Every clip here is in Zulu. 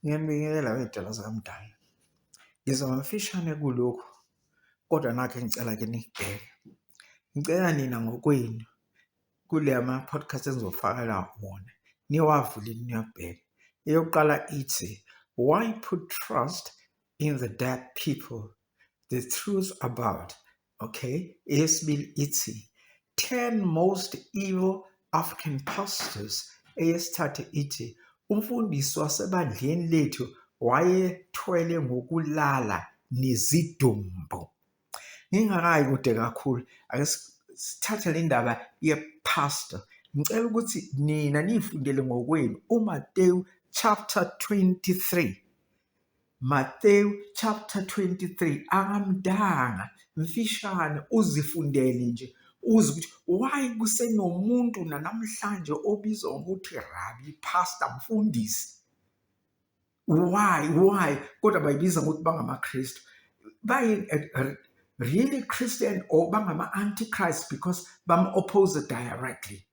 Ngiyanibingelela wedala zakaMdali. Ngizama mfishane kulokhu, kodwa nakho ngicela ke nikubheke. Ngicela nina ngokwenu kule ama-podcast engizofakela wona, niwavule niyabheka. Eyokuqala ithi, why put trust in the dead people? The truth about, okay? Eyesibili ithi, 10 most evil African pastors. Eyesithathu ithi, umfundisi wasebandleni lethu wayethwele ngokulala nezidumbu. Ngingakayi kude kakhulu, ake sithathe le ndaba ye-pastor. Ngicela ukuthi nina niyifundele ngokwenu uMateyu chapter 23. Mathewu chapter 23 akamdanga mfishane, uzifundele nje uze ukuthi why kusenomuntu namhlanje obizwa ngokuthi rabbi, pastor, mfundisi. Why kodwa bayibiza ngokuthi bangamaKristu. Really Christian or bangama-antichrist because bam-oppose directly.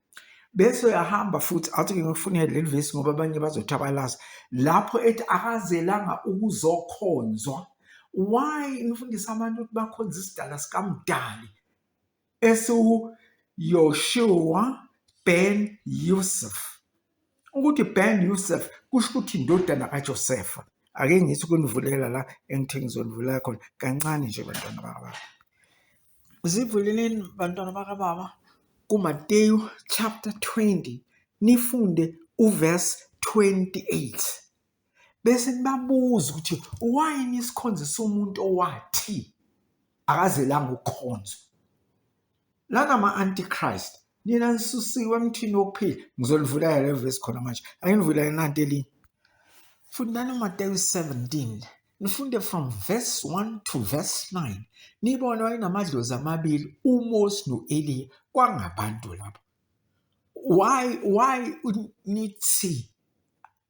Bese uyahamba futhi athi ngifunele leli verse ngoba abanye bazothabalaza lapho ethi akazelanga ukuzokhonzwa. Why nifundisa abantu ukuthi bakhonza isidala sikaMdali Yoshua ben Yosef? Ukuthi ben Yosef kusho ukuthi indodana kaJosefa. Ake ngithi ukunivulela la engithe ngizonivulela khona kancane nje bantwana bakababa. Zivuleleni bantwana bakababa kuMateyu chapter 20 nifunde uverse 28. Bese nibabuza ukuthi why nisikhonzisa umuntu owathi akazelanga ukukhonzwa. Lana ama-antichrist nina nisusiwe emthini wokuphila. Ngizolivulela le verse khona manje. Ake nivulela nanti elinye. Fundani uMateyu 17. Nifunde from verse 1 to verse 9. Nibona wayenamadlozi amabili, uMosi noEliya, kwangabantu lapho. Why nithi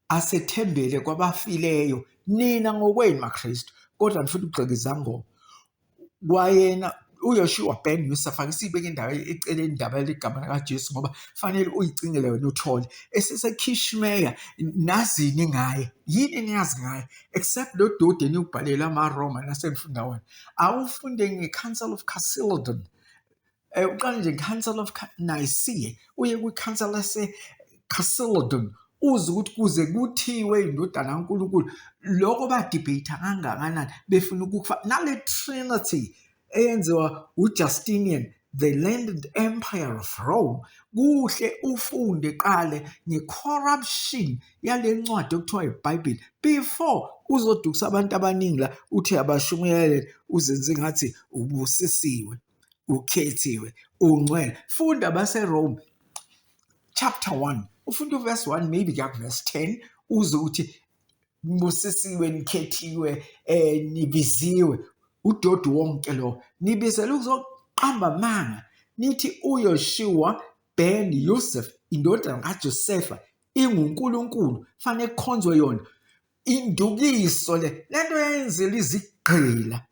asethembele kwabafileyo nina ngokwenu maKristu, kodwa nifuna ukugxeka izangoma? Kwayena uYoshua ben Yosef, ake siyibeke indawo eceleni indaba ligama likaJesu ngoba fanele uyicingele wena uthole. EseseKishmeya nazini ngaye, yini niyazi ngaye except lo dode eniyubhalela amaRoma nasenifunda wona. Awufunde nge-Council of Chalcedon. Uqala nje nge-Council of Nicaea uye kwi-Council yase-Chalcedon uze ukuthi kuze kuthiwe indodana kaNkulunkulu lokho badebate kangakanani befuna ukufa nale Trinity eyenziwa uJustinian, the landed empire of Rome. Kuhle ufunde qale nge-corruption yale ncwadi okuthiwa iBhayibheli before uzodukisa abantu abaningi la uthi abashumele uzenze ngathi ubusisiwe, ukhethiwe, ungcwele. Funda baseRome chapter 1 ufunda uverse 1 maybe verse 10 uze uthi busisiwe, nikhethiwe, nibiziwe. Udodi wonke lo nibizela ukuzoqamba manga nithi uYoshua ben Yosef indodana kaJosefa inguNkulunkulu, fanele kukhonzwe yona. Indukiso lento yenzela izigqila.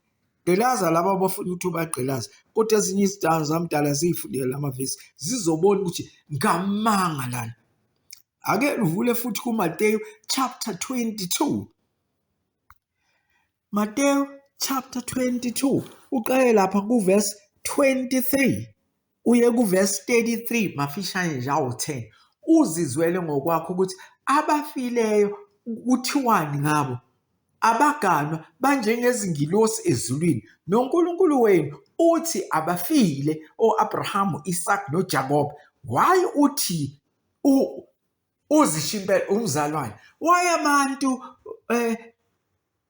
Gqilaza laba abafuna ukuthi ubagqilaze, kodwa ezinye izidala zamdala ziyifundela amavesi zizobona ukuthi ngamanga lana. Ake uvule futhi kuMateyu chapter 22. Mateyu chapter 22 uqale lapha kuverse 23 uye kuverse 33 mafishane nje awu-10. Uzizwele ngokwakho ukuthi abafileyo kuthiwani ngabo? Abaganwa banjengezingilosi ezulwini, noNkulunkulu wenu uthi abafile o-Abrahamu, Isaac noJakob. Why uthi uzishimpela umzalwane? Why abantu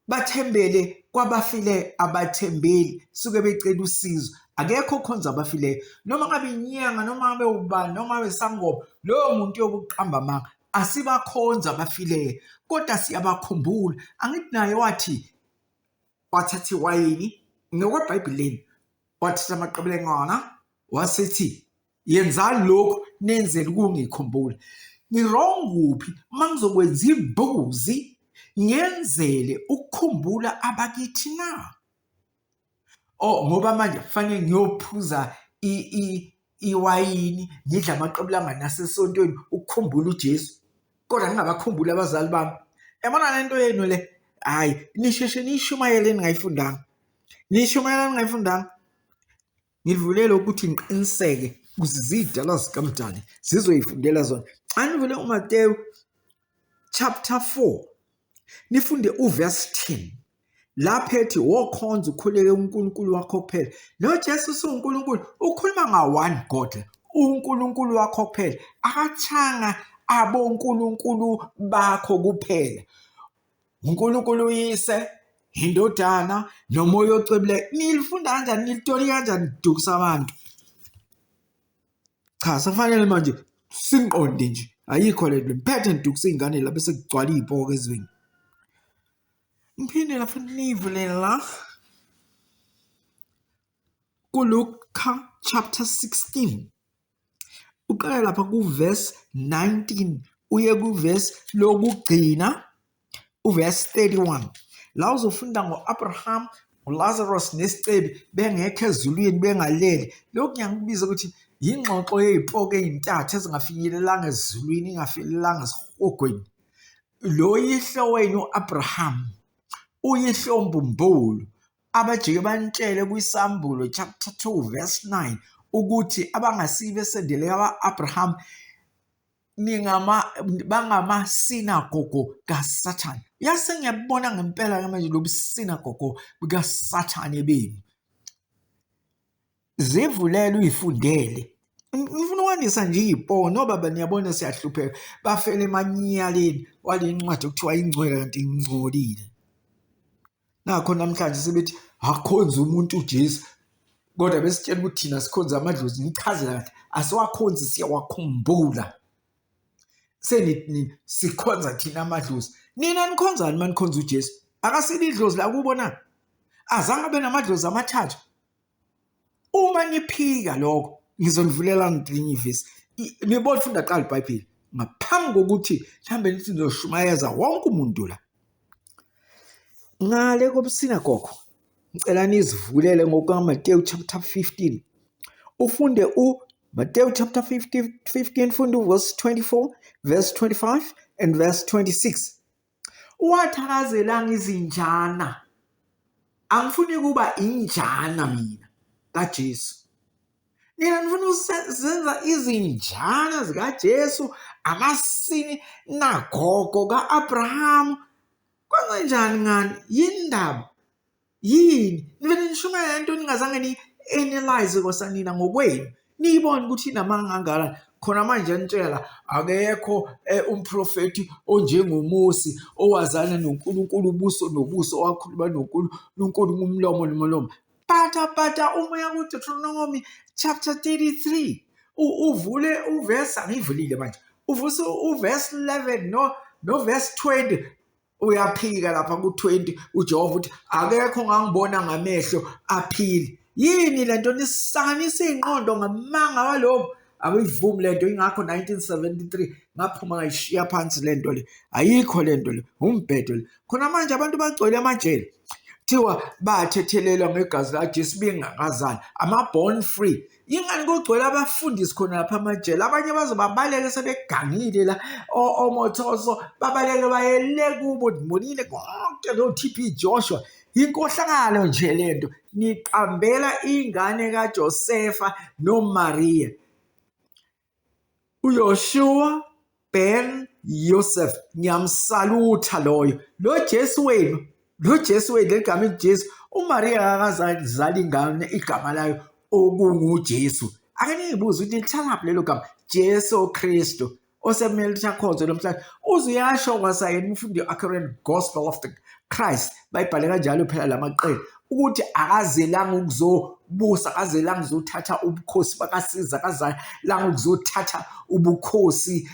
bathembele kwabafile abathembeli suke becela usizo? Akekho khonza abafileyo, noma ngabe inyanga, noma ngabe ubani, noma ngabe sangoma, loyo muntu yokuqamba amanga asibakhonza abafileyo, kodwa siyabakhumbula. Angithi naye wathi wathatha iwayini ngokweBhayibhelini, wathatha amaqebelengwana wasithi yenzani lokhu nenzele ukungikhumbula. Ngirong kuphi uma ngizokwenza imbuzi ngenzele ukukhumbula abakithi na? Ngoba manje kufanele ngiyophuza iwayini ngidla amaqebelengwana nasesontweni ukukhumbula uJesu, kodwa ngingabakhumbula abazali bami. Yabona lento yenu le, hayi nisheshe nishumayele ningayifundanga. Nishumayela ningayifundanga. Ngivulela ukuthi ngiqiniseke ukuze izidala zikaMdali zizoyifundela zona. Xa nivule uMateyu chapter 4, nifunde uverse 10. Lapho ethi wokhonza ukhuleke uNkulunkulu wakho kuphela. NoJesu uNkulunkulu ukhuluma nga-one God, uNkulunkulu wakho kuphela. Akathanga abonkulunkulu bakho kuphela. uNkulunkulu uyise, indodana nomoya ocwebileyo. Nilifunda kanjani? Nilitoli kanjani lidukisa abantu? Cha, safanele manje sinqonde nje. Ayikho lento. Ngiphethe ngidukisa iy'ngane la bese kugcwala iy'poko ezweni. Ngiphinde futhi nivulele la kuLuka chapter 16. Uqale lapha kuverse 19 uye kuverse lokugcina uverse 31. La uzofunda ngo-Abraham, uLazarus nesicebi bengekho ezulwini bengalele. Lokhu ngiyakubiza ukuthi yingxoxo yey'poko ey'ntathu ezingafinyelelanga ezulwini, ingafinyelelanga esihogweni. Lo yihlo wenu u-Abraham uyihlo mbumbulu abajike bantshele kwisambulo chapter 2 verse 9 ukuthi abangasibe esendele ka-Abraham bangamasinagogo kaSathane. Yase ngiyabona ngempela manje lobu sinagogo bukaSathane benu. Zivulele uyifundele. Ngifuna ukwanisa nje iy'poko nobaba niyabona siyahlupheka. Bafele emanyaleni wale ncwadi okuthiwa ingcwele kanti ingcolile. Nakho namhlanje sebethi akhonza umuntu uJesu. Kodwa besitshela ukuthi thina sikhonza amadlozi. Ngichazela kahle, asiwakhonzi siyawakhumbula. Sikhonza thina amadlozi. Nina nikhonzani manikhonza uJesu? Akasile idlozi la kubona. Azange abe namadlozi amathathu. Uma niphika lokho ngizonivulela ngelinye ivesi. Nibona funda qala iBhayibheli ngaphambi kokuthi mhlambe nithi nizoshumayeza wonke umuntu la. Ngale kobusinagogo ngicela nizivulele ngokukaMateyu chapter 15. Ufunde uMateyu chapter 15 funde uverse 24, verse 25 and verse 26. Uwathakazelanga izinjana. Angifuni kuba injana mina kaJesu. Nina nifuna ukuzenza izinjana zikaJesu, amasini nagogo ka-Abraham. Kwenzenjani ngani? Yini indaba? Yini? Nivele nishumayela into ningazange ni-analyze kosanina ngokwenu. Niyibone ukuthi inamanga angala. Khona manje nitshela akekho umprofeti onjengoMosi owazana noNkulunkulu ubuso nobuso, owakhuluma noNkulunkulu ngomlomo nomlomo. Pata umoya kuDeuteronomy chapter 33. Uvule uverse, angivulile manje. Uvuse uverse 11 no verse 20. Uyaphika lapha ku-20 uJehova uthi akekho ngangibona ngamehlo aphile. Yini lento nisanisa iy'ngqondo ngamanga walokho? Awuyivumi lento, ingakho 1973 ngaphuma ngayishiya phansi lento le. Ayikho lento le, umbhedo le. Khona manje abantu bagcwele amajele. Kuthiwa bathethelelwa ngegazi laJesu bengakazali, ama-born free. Yingani kugcwele abafundisi khona lapha amajele? Abanye bazobabaleke sebegangile la, omothoso babaleke bayele kubo. Ndibonile konke no-TP Joshua. Inkohlakalo nje lento. Niqambela ingane kaJosefa noMaria. uYoshua ben Yosef, ngiyamsalutha loyo. Lo Jesu wenu legama iJesu, uMaria akazali ingane igama layo okunguJesu. Ake niyibuze ukuthi lithalaphi lelo gama Jesu Kristu osemele lichakhozwe lomhlanje. Uzuyasho kwasayena umfundi accurate gospel of the Christ. Bayibhale kanjalo phela lamaqela ukuthi akazelanga ukuzobusa, akazelanga ukuzothatha ubukhosi bakaSiza, akazelanga ukuzothatha ubukhosi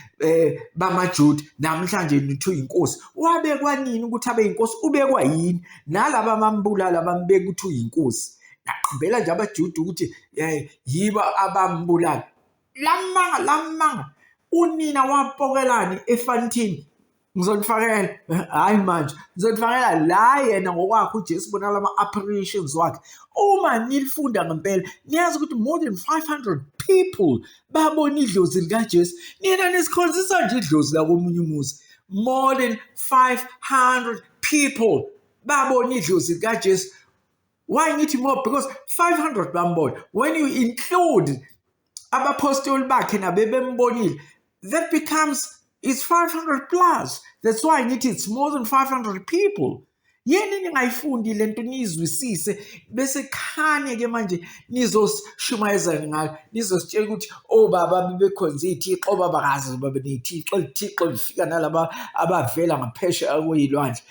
bamaJuda. Namhlanje nithi uyinkosi. Wabekwa nini ukuthi abe yinkosi? Ubekwa yini? Nalaba abambulala bambeka ukuthi uyinkosi. Naqambela nje abaJuda ukuthi yibo abambulala. Lamanga unina wapokelani efantini? Ngizonifakela hayi manje ngizonifakela la yena ngokwakhe uJesu bonala ama-apparitions wakhe. Uma nilifunda ngempela niyazi ukuthi more than 500 people babona idlozi likaJesu. Nina nisikhonzisa nje idlozi la komunye umuzi. more than 500 people babona idlozi likaJesu. Why ngithi more? Because 500 bambona. When you include abapostoli bakhe nabebembonile, that becomes, it's 500 plus. That's why it's more than 500 people. Yini ningayifundi lento nizwisise bese khanye ke manje nizoshumayeza ngalo, nizositshela ukuthi obaba bebekhonza ithixo, obaba kazi babe nethixo, ithixo lifika nalaba abavela ngaphesheya kweyilwandle.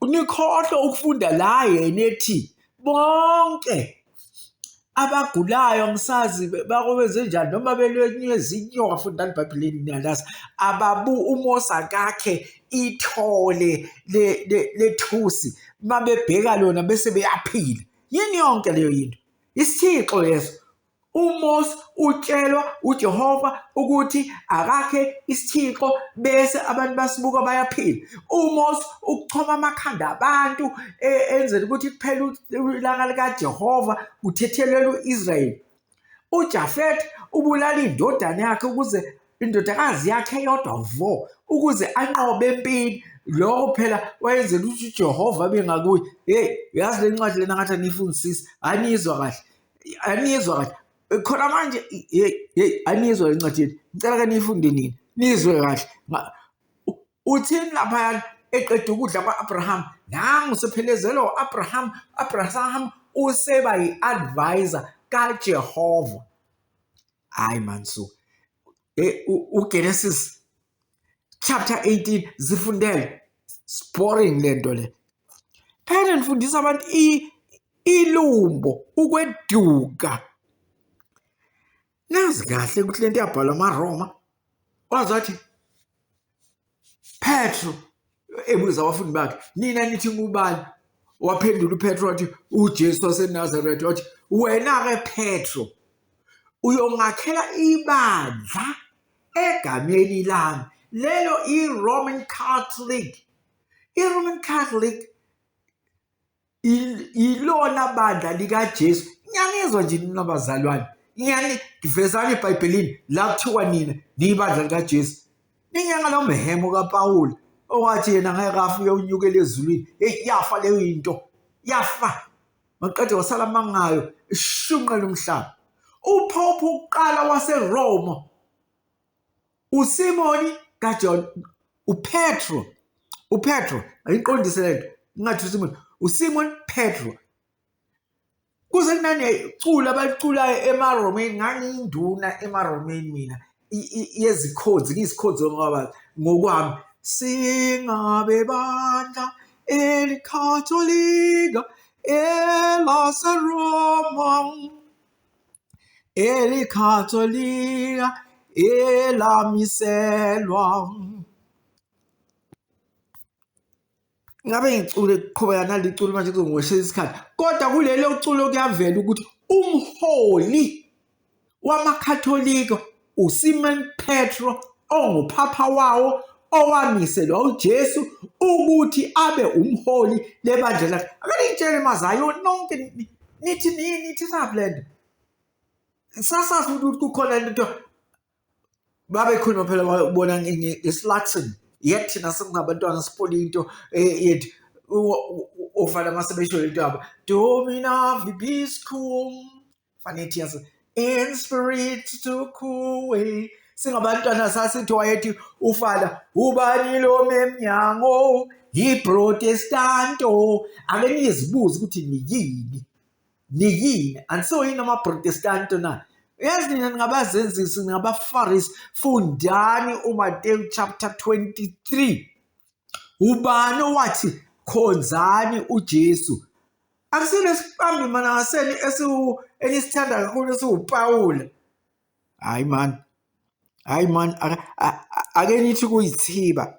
Unikhohle ukufunda la yena ethi bonke abagulayo ngisazi bakwenze njani noma belwenyeza inyoka, fundani eBhayibhelini niyalazi, ababu umosa kakhe ithole lethusi mabebheka lona bese beyaphila. Yini yonke leyo yinto? Isithixo leso. UMose utshelwa uJehova ukuthi akakhe isithixo bese abantu basibuka bayaphila. UMose ukuchoma amakhanda abantu enzela ukuthi kuphela ilanga likaJehova kuthethelelwe uIsrayeli. uJafet ubulala indodana yakhe ukuze indodakazi yakhe yodwa vo ukuze anqobe empini. Lokho phela wayenzela ukuthi uJehova bengakuye. Hey, yazi le ncwadi lena ngathi anifundisisi, anizwa kahle, anizwa kahle. Khona manje anizwa lencwadi, ngicela ke niyifunde nini nizwe kahle. Uthini lapha eqeda ukudla kwa-Abraham? Nangu sephelezelo u-Abraham. Abraham useba yi-advisor kaJehova. Hayi man, so uGenesis chapter 18 zifundele sporing lento le. Phela nifundisa abantu ilumbo, ukweduka. Nazi kahle ukuthi lento yabhalwa amaRoma. Wazathi Petro ebuza abafundi bakhe, nina nithi ngubani? Waphendula uPetro wathi uJesu waseNazaretha. Wathi wena ke Petro uyongakhela ibandla egameni lami. Lelo iRoman Catholic. iRoman Catholic ilona bandla likaJesu. Ngiyanizwa nje nina bazalwane. Ngivezani eBhayibhelini la kuthiwa nina niyibandla likaJesu. Ninyanga lo mhemo kaPawuli owathi yena ngeke afike unyukele ezulwini. Yafa leyo into. Yafa. Maqede wasala mangayo ishunqa lomhlaba. UPope uqala waseRoma uSimoni kaJohn, uPetro ayiqondise lento ngathi uSimoni, uSimon Petro. Kuze kunane cula abaculayo emaRomeni, ngangiyinduna emaRomeni mina yezikhodzi, ngizikhodzi ngokwami. Singabe bandla elikatholika elaseRoma, elikatholika elamiselwa. Ngabe ngicule kuqhubeka naliculo manje kuzongoshela isikhathi, kodwa kulelo culo kuyavela ukuthi umholi wamakatholika uSimon Petro ongupapa wawo owamiselwa uJesu ukuthi abe umholi lebandla lakhe. Ake ngitshele mazayo nonke nithi sablend. Sasazi ukuthi kukhona lento babekhuluma phela babona ngesiLatin. Yet thina singabantwana siphola into yethu ofana masebesho lento yabo Domina vobiscum fanele yazi in spirit to kuwe. Singabantwana sasithi wayethi ufala ubani lo memnyango yiProtestanto. Ake nizibuze ukuthi niyini anso yini amaProtestanto na. Yazi nina ngabazenzisi ngabaFarisi. Fundani uMateyu chapter 23. Ubani owathi khonzani uJesu? Akusile siphambi mana ngaseni enisithanda kakhulu esiwuPawula. Hayi man, ake nithi kuyithiba.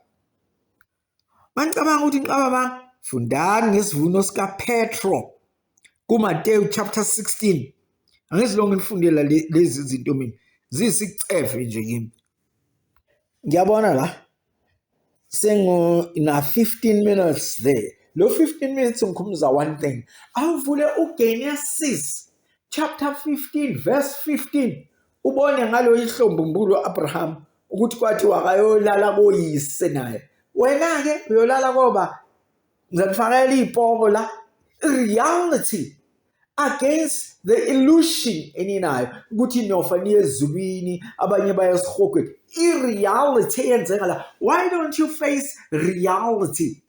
Manicabanga ukuthi niqaba fundani ngesivuno sikaPetro kuMateyu chapter 16. Angizilonge nifundela lezi zinto mina zisicefe nje kimi. Ngiyabona la na 15 minutes there. Lo 15 minutes ngikhumbuza one thing. Awuvule uGenesis chapter 15 verse 15 ubone ngalo ihlombumbulu Abraham ukuthi kwathiwa akayolala koyise naye. Wena-ke uyolala koba ngizakufakela iy'pongo la. Reality against the illusion eninayo ukuthi niyofa niye ezulwini abanye baya esihogweni. I-reality eyenzeka la. Why don't you face reality?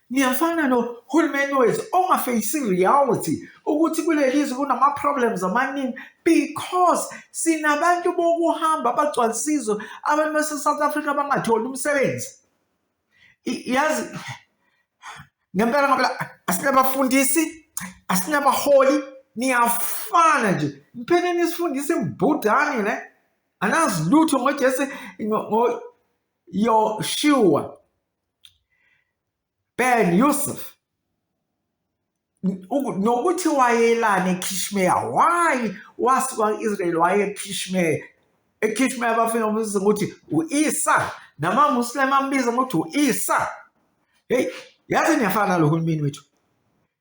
Niyafana nohulumeni wethu ongafeyisi reality ukuthi kuleli izwe kunama-problems amaningi because sinabantu bokuhamba abagcwalisizwe abantu base-South Africa abangatholi umsebenzi. Yazi ngempela asinabafundisi, asinabaholi, niyafana nje. Niphele nisifundise imbudane ne, anazi lutho Yoshua Ben Yusuf nokuthi wayelana eKishmeya. Why wasuka Israel waye eKishmeya? eKishmeya bafika umbiza ukuthi u-Isa, namaMuslim ambiza ukuthi u-Isa. Hey, yazi niyafana lo hulumeni wethu.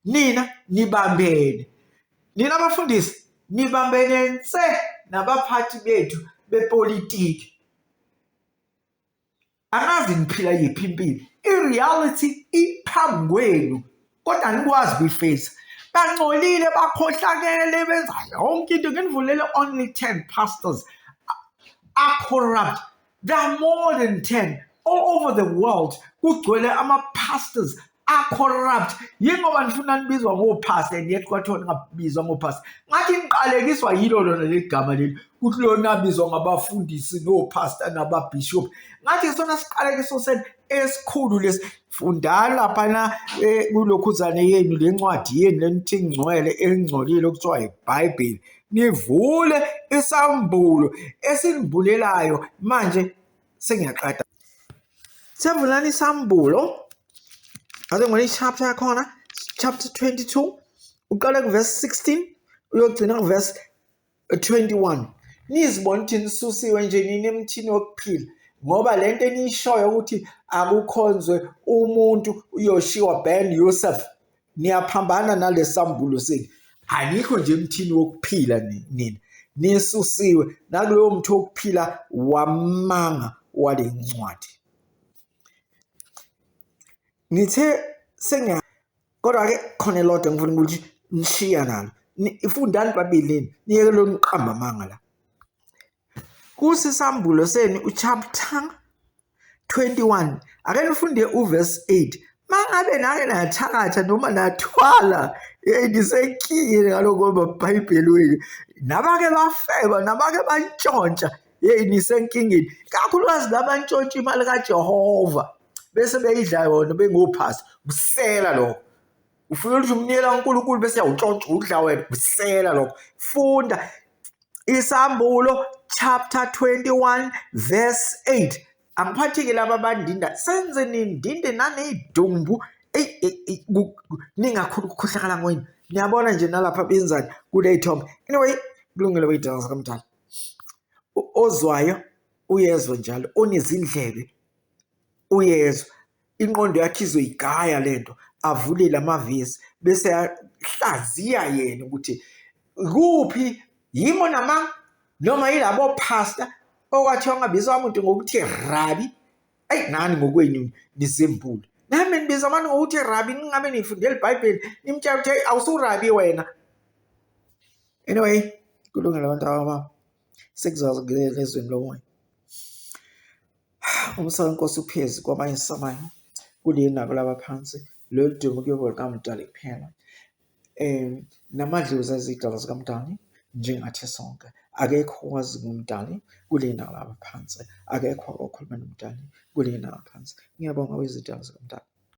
Nina nibambene, nina abafundisi nibambene nse nabaphathi bethu bepolitiki. Angazi niphila yiphi impilo. I-reality iphambi kwenu kodwa nikwazi kuyifeza. Bangcolile, bakhohlakele, benza yonke into. Nginivulele only 10 pastors are corrupt. There are more than 10 all over the world. Kugcwele ama-pastors are corrupt. Yingoba nifuna nibizwa ngopastor and yet kwathiwa ningabizwa ngopastor. Ngathi niqalekiswa yilo lona leli gama leli kuthi lona abizwa ngabafundisi nopastor nababishop. Ngathi sona siqalekiso seni esikhulu lesi. Fundani laphana kulokhuzane yenu lencwadi yenu lenithi ngcwele engcolile okuthiwa iBhayibheli. Nivule isambulo esinivulelayo manje sengiyaqeda. Sevulani isambulo. Ake ngone chapter yakhona, chapter 22 uqala kuverse 16 uyogcina kuverse 21. Nizibona ukuthi nisusiwe nje nini emthini wokuphila ngoba lento eniyishoyo ukuthi akukhonzwe umuntu uYoshua Ben Yusuf. Niyaphambana nalesambulo senu. Anikho nje emthini wokuphila nina. Nisusiwe nakuloyo mthi wokuphila wamanga walencwadi. Ngithe kodwa ke khona lodwa ngifuna ukuthi nishiya nalo. Ifundani iBhayibheli niyeke lo niqamba amanga la. Kusisambulo senu uchapter 21 ake nifunde uverse 8. Mangabe nake nathakatha noma nathwala nisenkingeni ngaloko beBhayibheli wenu. Nabake bafeba, nabake bantshontsha nisenkingeni. Kakhulukazi labantshontsha imali kaJehova bese beyidla yona bengophasi. Busela lokho. Ufuna ukuthi umnikela uNkulunkulu bese uyawuntshontsha udla wena. Busela lokho. Funda isambulo chapter 21 verse 8. Angiphathike laba bandinda senze nindinde nanedumbu ningakhulakhala ngoyini. Niyabona nje nalapha benzani kule thombe. Anyway, kulungile weyidanga kamdala. Ozwayo uyezwa njalo, onezindlebe uyezwa. Inqondo yakhe izoyigaya lento, avule lamavesi bese yahlaziya yena ukuthi kuphi yimo nama noma yilabo pastor okwathi wangabizwa umuntu ngokuthi Rabbi. Nani ngokwenu nisembulo. Nami nibiza abantu ngokuthi Rabbi, ningabe nifundela iBhayibheli nimtshela ukuthi awusurabbi wena. Anyway, kulungile abantu ababa. Sekuzazi ngelizweni lomoya. Umsana wenkosi uphezi kwamanye samanye kulena kulaba phansi lolu dumo kuyoba likaMdali kuphela. Namadlozi azidalwa zikaMdali njengathi sonke. Akekho owazi ngomdali kulena kulaba phansi. Akekho okhuluma nomdali kulena phansi. Ngiyabonga wezidalwa zikaMdali.